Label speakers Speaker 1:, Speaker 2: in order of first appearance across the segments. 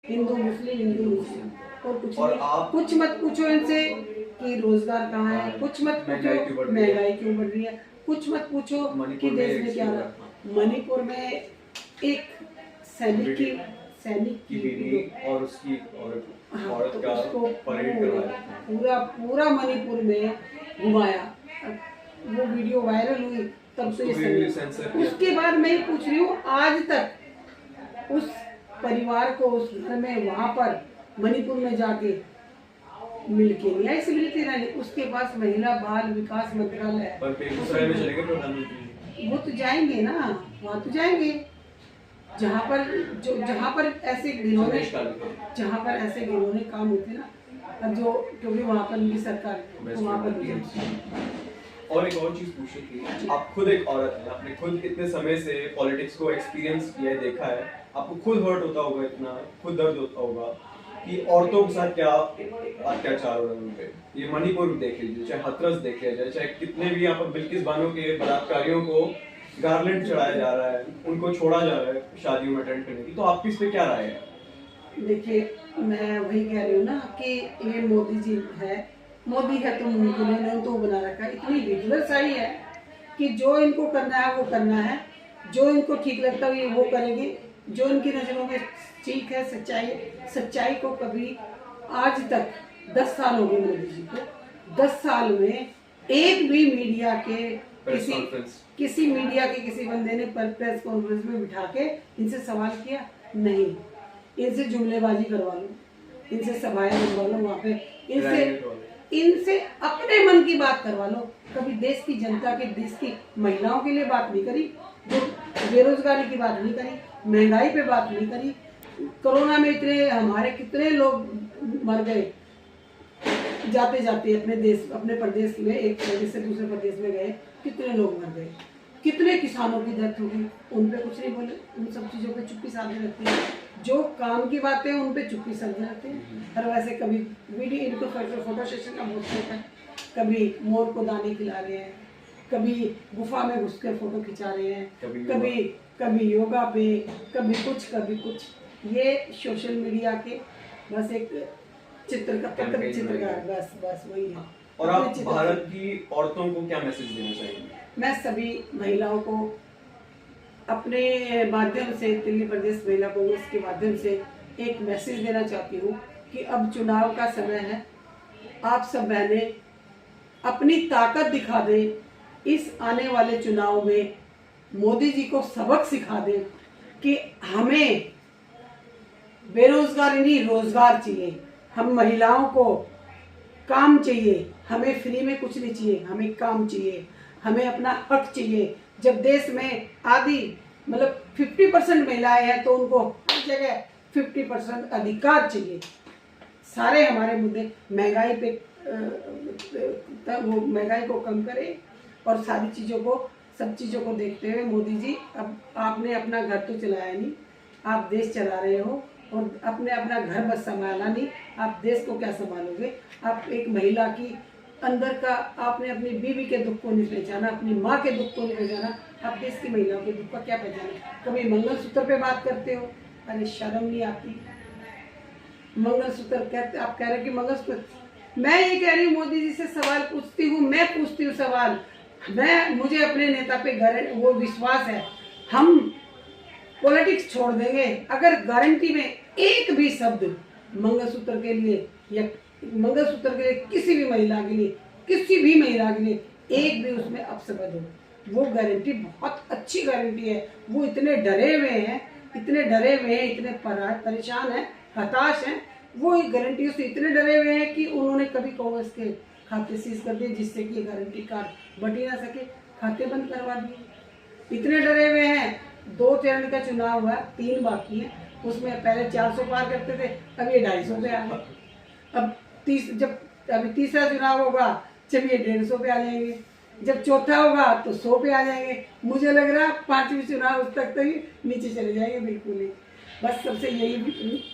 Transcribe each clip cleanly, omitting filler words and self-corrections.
Speaker 1: हिंदू मुस्लिम और कुछ
Speaker 2: और
Speaker 1: नहीं।
Speaker 2: आप
Speaker 1: कुछ मत पूछो इनसे कि रोजगार कहाँ है, कुछ मत पूछो महंगाई क्यों बढ़ रही है, कुछ मत पूछो कि
Speaker 2: मणिपुर में
Speaker 1: देश में क्या रहा। मणिपुर में एक सैनिक की
Speaker 2: बीवी और उसकी औरत
Speaker 1: तो
Speaker 2: का
Speaker 1: उसको
Speaker 2: परेड करवाया।
Speaker 1: पूरा मणिपुर में घुमाया। वो वीडियो वायरल हुई तब से ये समय। उसके बाद मैं पूछ रही हूँ आज तक उस परिवार को उस घर में वहां पर मणिपुर में जाके मिल के नहीं आई स्मृति ईरानी। उसके पास महिला बाल विकास मंत्रालय है,
Speaker 2: पर बेगूसराय में चलेंगे प्रधानमंत्री।
Speaker 1: वो तो जाएंगे ना, वहाँ तो जाएंगे जहाँ पर ऐसे घिनौने काम होते ना, अब जो क्योंकि वहाँ पर उनकी सरकार तो वहाँ पर भी।
Speaker 2: और एक और चीज पूछनी थी, आप खुद एक औरत हैं, आपने खुद इतने समय से पॉलिटिक्स को एक्सपीरियंस किया है, देखा है, आपको खुद हर्ट होता होगा, इतना खुद दर्द होता होगा कि औरतों के साथ क्या अत्याचार हो रहे हैं उन पे। ये मणिपुर देख लीजिए, चाहे हाथरस देख लिया जाए, चाहे कितने भी यहाँ पर बिल्किस बानो के बलात्कारियों को गार्लैंड चढ़ाया जा रहा है, उनको छोड़ा जा रहा है शादियों में अटेंड करने की, तो आपकी इस पे क्या राय है?
Speaker 1: देखिए मैं वही कह रही हूँ ना कि ये मोदी जी है, मोदी है तो उन्होंने तो बना रखा है, इतनी विघ्नसाई है कि जो इनको करना है वो करना है, जो इनको ठीक लगता है वो करेंगे, जो इनकी नजरों में ठीक है सच्चाई को कभी आज तक 10 साल हो गए मोदी जी को, 10 साल में एक भी मीडिया के किसी मीडिया के किसी बंदे ने प्रेस कॉन्फ्रेंस में बिठा के इनसे सवाल किया? नहीं। इनसे जुमलेबाजी करवा लो, इनसे सभाएं करवा लो, वहाँ पे इनसे अपने मन की बात करवा लो। कभी देश की जनता के, देश की महिलाओं के लिए बात नहीं करी, जो बेरोजगारी की बात नहीं करी, महंगाई पे बात नहीं करी। कोरोना में इतने हमारे कितने लोग मर गए जाते जाते, अपने प्रदेश में एक प्रदेश से दूसरे प्रदेश में गए, कितने लोग मर गए, कितने किसानों की डेथ होगी, उन पे कुछ नहीं बोले, उन सब चीज़ों पे चुप्पी साधे रखते हैं। जो काम की बातें हैं उन पे चुप्पी साधे रखते हैं। और वैसे कभी वीडियो इनको फोटो सेशन का बहुत शौक है, कभी मोर को दाने खिला रहे हैं, कभी गुफा में घुस कर फोटो खिंचा रहे हैं, कभी योगा पे, कभी कुछ। ये सोशल मीडिया के बस एक चित्रकार बस वही है।
Speaker 2: और आप भारत की औरतों को क्या मैसेज देना चाहेंगे?
Speaker 1: मैं सभी महिलाओं को अपने माध्यम से, दिल्ली प्रदेश महिला कांग्रेस के माध्यम से एक मैसेज देना चाहती हूँ कि अब चुनाव का समय है। आप सब बहनें अपनी ताकत दिखा दें। इस आने वाले चुनाव में मोदी जी को सबक सिखा दें कि हमें बेरोजगारी नहीं, रोजगार चाहिए। हम महिलाओं को काम चाहिए, हमें फ्री में कुछ नहीं चाहिए, हमें काम चाहिए, हमें अपना हक चाहिए। जब देश में आधी 50% महिलाएं हैं तो उनको हर जगह 50% अधिकार चाहिए। सारे हमारे मुद्दे महंगाई पे वो महंगाई को कम करें और सारी सब चीज़ों को देखते हुए मोदी जी, अब आपने अपना घर तो चलाया नहीं, आप देश चला रहे हो और अपना घर बस संभाला नहीं, आप देश को क्या संभालोगे? आप एक महिला की अंदर का, आपने अपनी बीवी के दुख को नहीं पहचाना, अपनी माँ के दुख को नहीं पहचाना, आप देश की महिलाओं के दुख का क्या पहचाना? कभी मंगलसूत्र पे बात करते हो, अरे शर्म नहीं आती? मंगलसूत्र कहते, आप कह रहे कि मंगलसूत्र। मैं ये कह रही हूँ मोदी जी से सवाल पूछती हूँ सवाल। मुझे अपने नेता पे वो विश्वास है, हम पॉलिटिक्स छोड़ देंगे अगर गारंटी में एक भी शब्द मंगलसूत्र के लिए या मंगलसूत्र के लिए किसी भी महिला के लिए एक भी उसमें अपशब्द हो। वो गारंटी बहुत अच्छी गारंटी है। वो इतने डरे हुए हैं, इतने परेशान हैं, हताश हैं। वो गारंटी से इतने डरे हुए हैं कि उन्होंने कभी कांग्रेस के खाते सीज कर दिए, जिससे कि गारंटी कार्ड बट ही ना सके, खाते बंद करवा दिए। इतने डरे हुए हैं। 2 चरण का चुनाव हुआ, 3 बाकी है। उसमें पहले 400 पार करते थे, अब ये 250 पे आ गए। अब अभी तीसरा चुनाव होगा, जब ये 150 पे आ जाएंगे, जब चौथा होगा तो 100 पे आ जाएंगे। मुझे लग रहा है 5वीं चुनाव उस तक ही नीचे चले जाएंगे, बिल्कुल ही। बस सबसे यही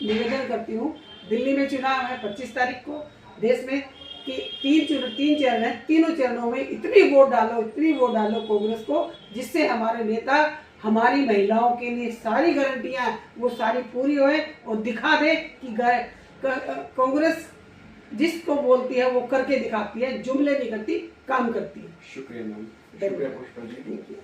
Speaker 1: निवेदन करती हूँ, दिल्ली में चुनाव है 25 तारीख को, देश में कि 3 चरण है, तीनों चरणों में इतनी वोट डालो कांग्रेस को, जिससे हमारे नेता हमारी महिलाओं के लिए सारी गारंटियां वो सारी पूरी होए और दिखा दे कि कांग्रेस जिसको बोलती है वो करके दिखाती है, जुमले नहीं करती, काम करती है।
Speaker 2: शुक्रिया मैम, शुक्रिया पुष्पा जी।
Speaker 1: Thank you.